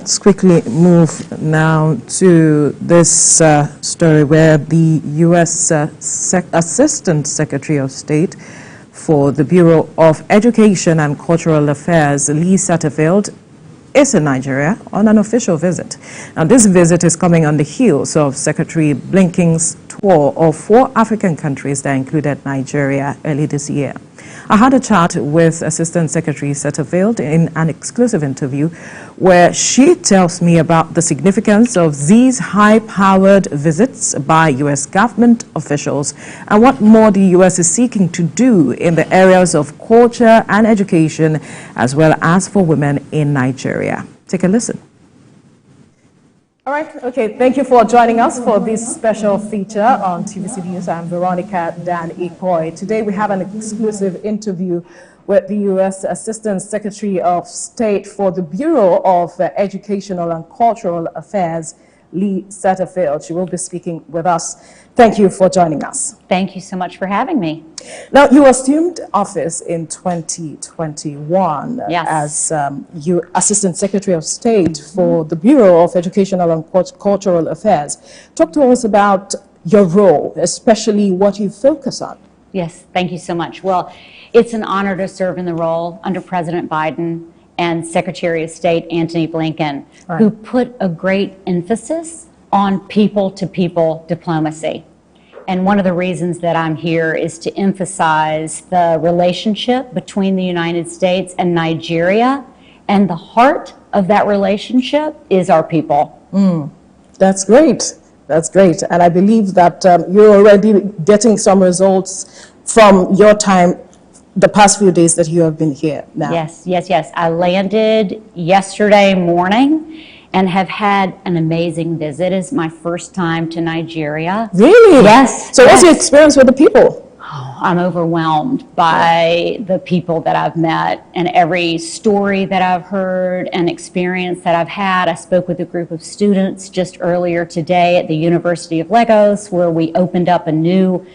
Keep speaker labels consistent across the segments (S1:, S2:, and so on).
S1: Let's quickly move now to this story where the U.S. Assistant Secretary of State for the Bureau of Education and Cultural Affairs, Lee Satterfield, is in Nigeria on an official visit. Now, this visit is coming on the heels of Secretary Blinken's tour of 4 African countries that included Nigeria early this year. I had a chat with Assistant Secretary Satterfield in an exclusive interview where she tells me about the significance of these high-powered visits by U.S. government officials and what more the U.S. is seeking to do in the areas of culture and education, as well as for women in Nigeria. Take a listen. All right, okay, thank you for joining us for this special feature on TVC News. I'm Veronica Dan Ikoy. Today we have an exclusive interview with the U.S. Assistant Secretary of State for the Bureau of Educational and Cultural Affairs, Lee Satterfield. She will be speaking with us. Thank you for joining us.
S2: Thank you so much for having me.
S1: Now, you assumed office in 2021
S2: yes.
S1: as you Assistant Secretary of State for the Bureau of Educational and Cultural Affairs. Talk to us about your role, especially what you focus on.
S2: Yes, thank you so much. Well, it's an honor to serve in the role under President Biden and Secretary of State Antony Blinken,
S1: right,
S2: who put a great emphasis on people-to-people diplomacy. And one of the reasons that I'm here is to emphasize the relationship between the United States and Nigeria, and the heart of that relationship is our people.
S1: That's great. That's great. And I believe that you're already getting some results from your time the past few days that you have been here now.
S2: Yes, yes, yes. I landed yesterday morning and have had an amazing visit. It's my first time to Nigeria.
S1: Really?
S2: Yes.
S1: So
S2: yes.
S1: What's your experience with the people?
S2: Oh, I'm overwhelmed by the people that I've met and every story that I've heard and experience that I've had. I spoke with a group of students just earlier today at the University of Lagos, where we opened up a new,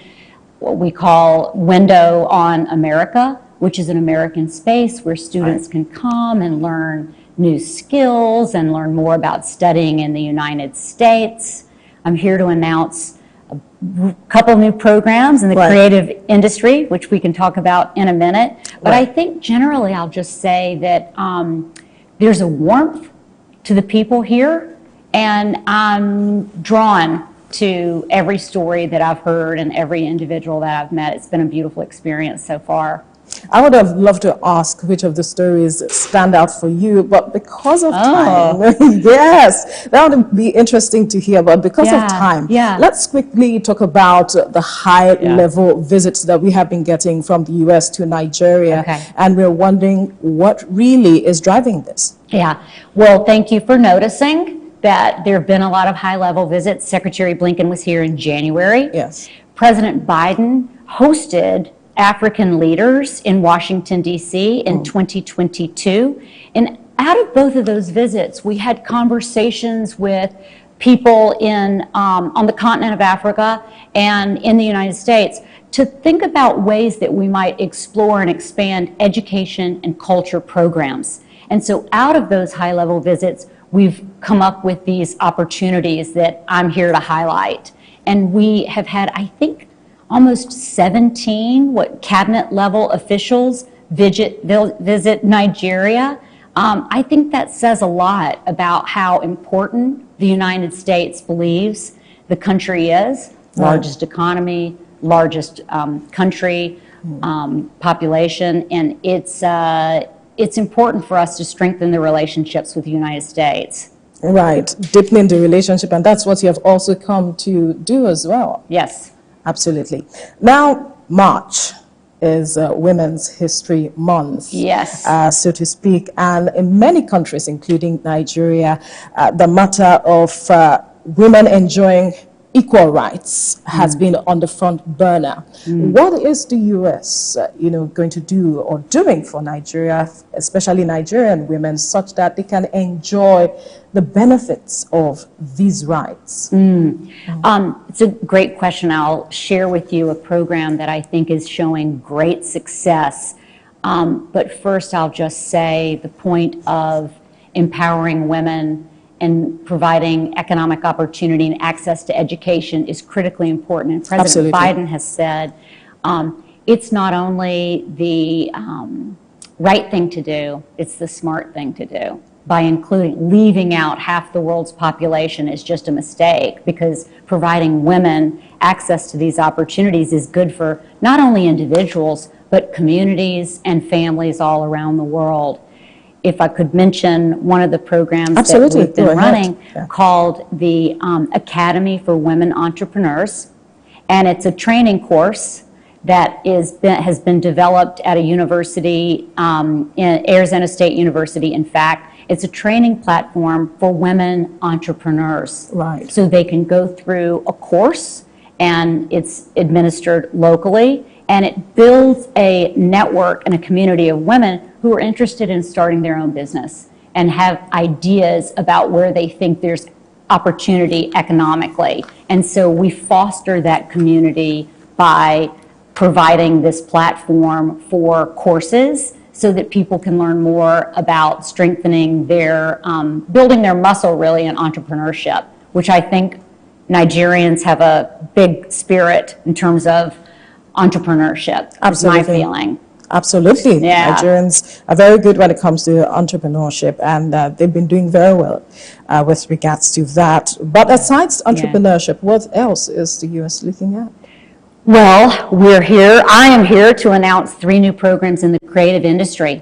S2: what we call Window on America, which is an American space where students can come and learn new skills and learn more about studying in the United States. I'm here to announce a couple new programs in the creative industry, which we can talk about in a minute. But I think generally I'll just say that there's a warmth to the people here, and I'm drawn to every story that I've heard and every individual that I've met. It's been a beautiful experience so far.
S1: I would have loved to ask which of the stories stand out for you, but because of time, yes, that would be interesting to hear, but because of time, let's quickly talk about the high-level visits that we have been getting from the U.S. to Nigeria, and we're wondering what really is driving this.
S2: Yeah, well, thank you for noticing that there have been a lot of high-level visits. Secretary Blinken was here in January.
S1: Yes.
S2: President Biden hosted African leaders in Washington, D.C. in 2022. And out of both of those visits, we had conversations with people in on the continent of Africa and in the United States to think about ways that we might explore and expand education and culture programs. And so out of those high-level visits, we've come up with these opportunities that I'm here to highlight. And we have had, I think, almost 17 cabinet level officials visit Nigeria. I think that says a lot about how important the United States believes the country is. Largest economy, largest country, population, and it's important for us to strengthen the relationships with the United States.
S1: Right, deepening the relationship, and that's what you have also come to do as well.
S2: Yes.
S1: Absolutely. Now, March is Women's History Month, so to speak, and in many countries, including Nigeria, the matter of women enjoying equal rights has been on the front burner. What is the U.S. Going to do or doing for Nigeria, especially Nigerian women, such that they can enjoy the benefits of these rights?
S2: It's a great question. I'll share with you a program that I think is showing great success. But first, I'll just say the point of empowering women and providing economic opportunity and access to education is critically important. And President Biden has said it's not only the right thing to do, it's the smart thing to do. By leaving out half the world's population is just a mistake, because providing women access to these opportunities is good for not only individuals, but communities and families all around the world. If I could mention one of the programs that we've been running called the Academy for Women Entrepreneurs, and it's a training course that has been developed at a university, in Arizona State University, in fact. It's a training platform for women entrepreneurs.
S1: Right.
S2: So they can go through a course, and it's administered locally, and it builds a network and a community of women who are interested in starting their own business and have ideas about where they think there's opportunity economically. And so we foster that community by providing this platform for courses so that people can learn more about strengthening their, building their muscle really in entrepreneurship, which I think Nigerians have a big spirit in terms of entrepreneurship.
S1: Absolutely.
S2: Is my feeling.
S1: Absolutely.
S2: Yeah.
S1: Nigerians are very good when it comes to entrepreneurship, and they've been doing very well with regards to that. But aside entrepreneurship, what else is the U.S. looking at?
S2: Well, I am here to announce 3 new programs in the creative industry.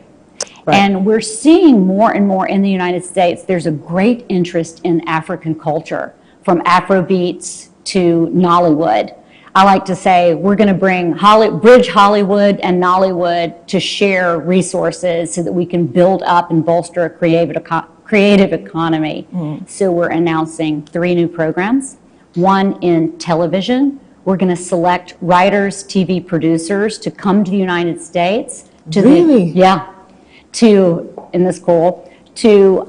S2: Right. And we're seeing more and more in the United States, there's a great interest in African culture, from Afrobeats to Nollywood. I like to say we're going to bridge Hollywood and Nollywood to share resources so that we can build up and bolster a creative economy. So we're announcing 3 new programs. One in television. We're going to select writers, TV producers to come to the United States.
S1: Really?
S2: Isn't this cool? To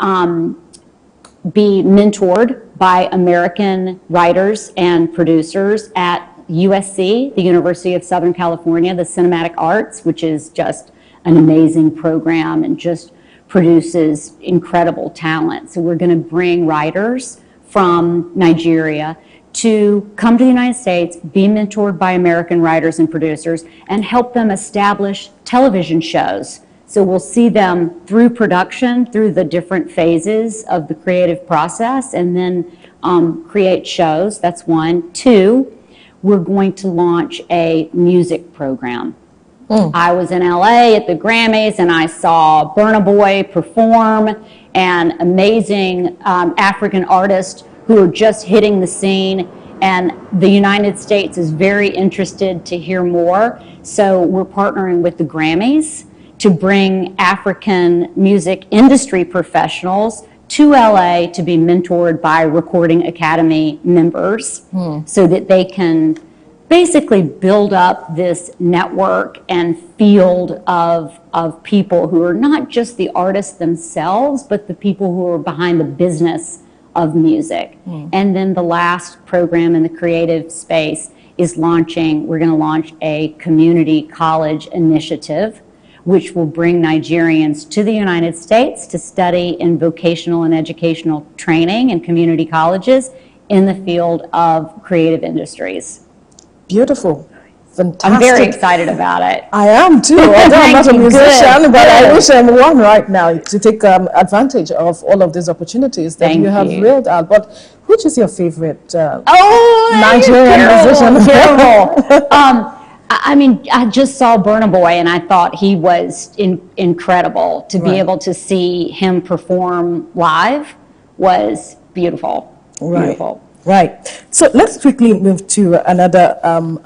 S2: be mentored by American writers and producers at USC, the University of Southern California, the Cinematic Arts, which is just an amazing program and just produces incredible talent. So we're going to bring writers from Nigeria to come to the United States, be mentored by American writers and producers, and help them establish television shows. So we'll see them through production, through the different phases of the creative process, and then create shows. That's 1. 2, we're going to launch a music program. I was in LA at the Grammys, and I saw Burna Boy perform, an amazing African artist who are just hitting the scene, and the United States is very interested to hear more. So we're partnering with the Grammys to bring African music industry professionals to LA to be mentored by Recording Academy members so that they can basically build up this network and field of people who are not just the artists themselves, but the people who are behind the business of music. And then the last program in the creative space is we're going to launch a community college initiative, which will bring Nigerians to the United States to study in vocational and educational training in community colleges in the field of creative industries.
S1: Beautiful. Fantastic.
S2: I'm very excited about it.
S1: I am too. Although I'm not a musician, but I wish I'm one right now to take advantage of all of these opportunities that you have reeled out. But which is your favorite Nigerian musician?
S2: Terrible. I mean, I just saw Burna Boy, and I thought he was incredible. To be able to see him perform live was beautiful. Beautiful.
S1: Right. So let's quickly move to another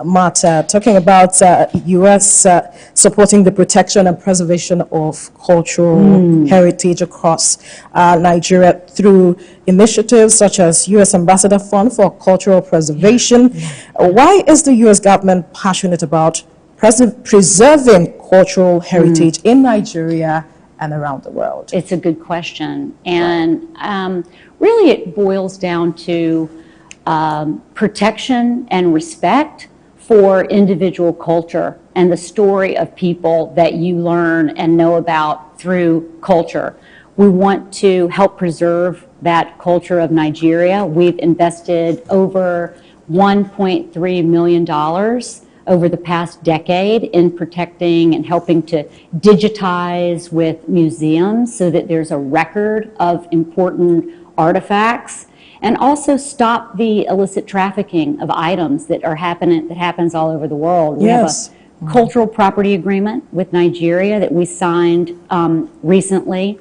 S1: matter, talking about U.S. Supporting the protection and preservation of cultural heritage across Nigeria through initiatives such as U.S. Ambassador Fund for Cultural Preservation. Why is the U.S. government passionate about preserving cultural heritage in Nigeria and around the world?
S2: It's a good question. And really it boils down to protection and respect for individual culture and the story of people that you learn and know about through culture. We want to help preserve that culture of Nigeria. We've invested over $1.3 million over the past decade in protecting and helping to digitize with museums so that there's a record of important artifacts, and also stop the illicit trafficking of items that happens all over the world. We have a cultural property agreement with Nigeria that we signed recently,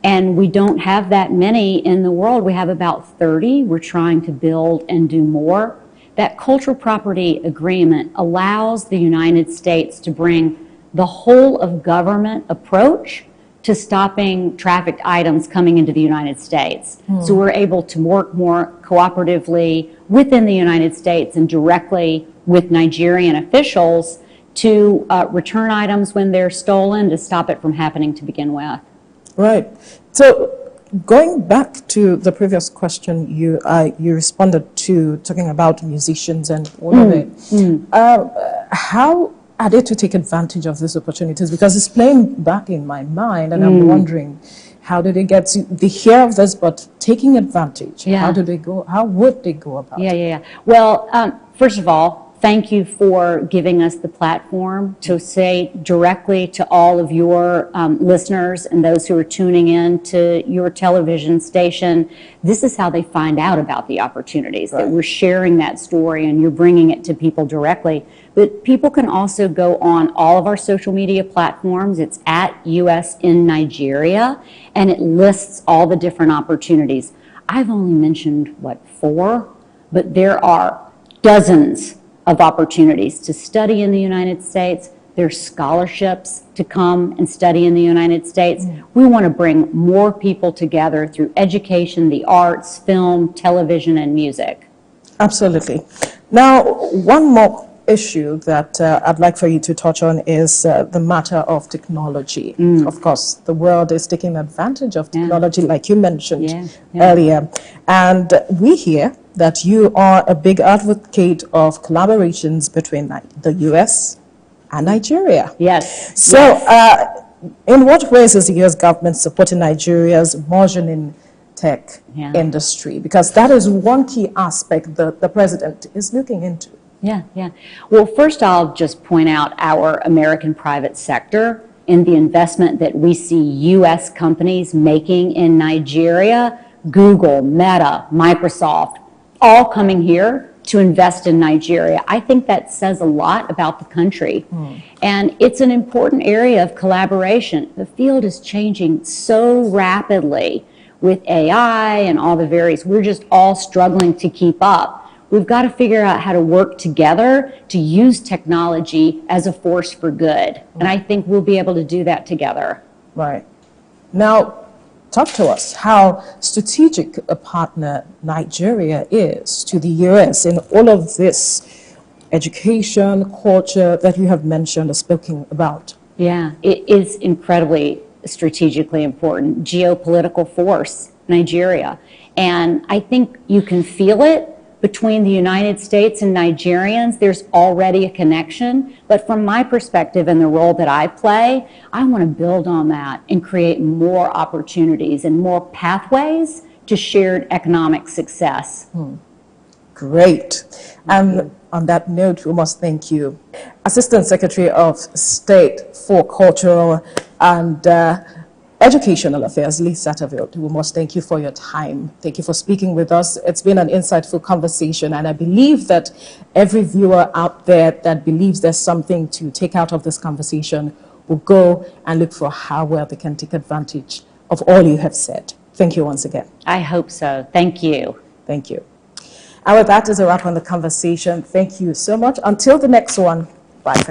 S2: and we don't have that many in the world. We have about 30. We're trying to build and do more. That cultural property agreement allows the United States to bring the whole of government approach to stopping trafficked items coming into the United States. So we're able to work more cooperatively within the United States and directly with Nigerian officials to return items when they're stolen, to stop it from happening to begin with.
S1: Right. So going back to the previous question you responded to, talking about musicians and all of it, how are they to take advantage of these opportunities? Because it's playing back in my mind, and I'm wondering, how do they get to, they hear of this, but taking advantage, how do they go, how would they go about it?
S2: Well, first of all, thank you for giving us the platform to say directly to all of your listeners and those who are tuning in to your television station, this is how they find out about the opportunities, that we're sharing that story and you're bringing it to people directly. But people can also go on all of our social media platforms. It's at US in Nigeria, and it lists all the different opportunities. I've only mentioned, 4? But there are dozens of opportunities to study in the United States. There's scholarships to come and study in the United States. We want to bring more people together through education, the arts, film, television, and music.
S1: Absolutely. Now, one more issue that I'd like for you to touch on is the matter of technology. Of course, the world is taking advantage of technology, like you mentioned earlier. And we hear that you are a big advocate of collaborations between the US and Nigeria.
S2: Yes.
S1: So in what ways is the US government supporting Nigeria's burgeoning tech industry? Because that is one key aspect that the president is looking into.
S2: Well, first I'll just point out our American private sector in the investment that we see US companies making in Nigeria. Google, Meta, Microsoft, all coming here to invest in Nigeria. I think that says a lot about the country. And it's an important area of collaboration. The field is changing so rapidly with AI and all the various, we're just all struggling to keep up. We've got to figure out how to work together to use technology as a force for good. And I think we'll be able to do that together.
S1: Right. Now, talk to us how strategic a partner Nigeria is to the US in all of this education, culture that you have mentioned or spoken about.
S2: It is incredibly strategically important. Geopolitical force, Nigeria. And I think you can feel it between the United States and Nigerians. There's already a connection, but from my perspective and the role that I play, I want to build on that and create more opportunities and more pathways to shared economic success.
S1: Great. And on that note, we must thank you, Assistant Secretary of State for Cultural and Educational Affairs, Lee Satterfield. We must thank you for your time. Thank you for speaking with us. It's been an insightful conversation, and I believe that every viewer out there that believes there's something to take out of this conversation will go and look for how well they can take advantage of all you have said. Thank you once again.
S2: I hope so. Thank you.
S1: Thank you. And with that is a wrap on the conversation. Thank you so much. Until the next one, bye.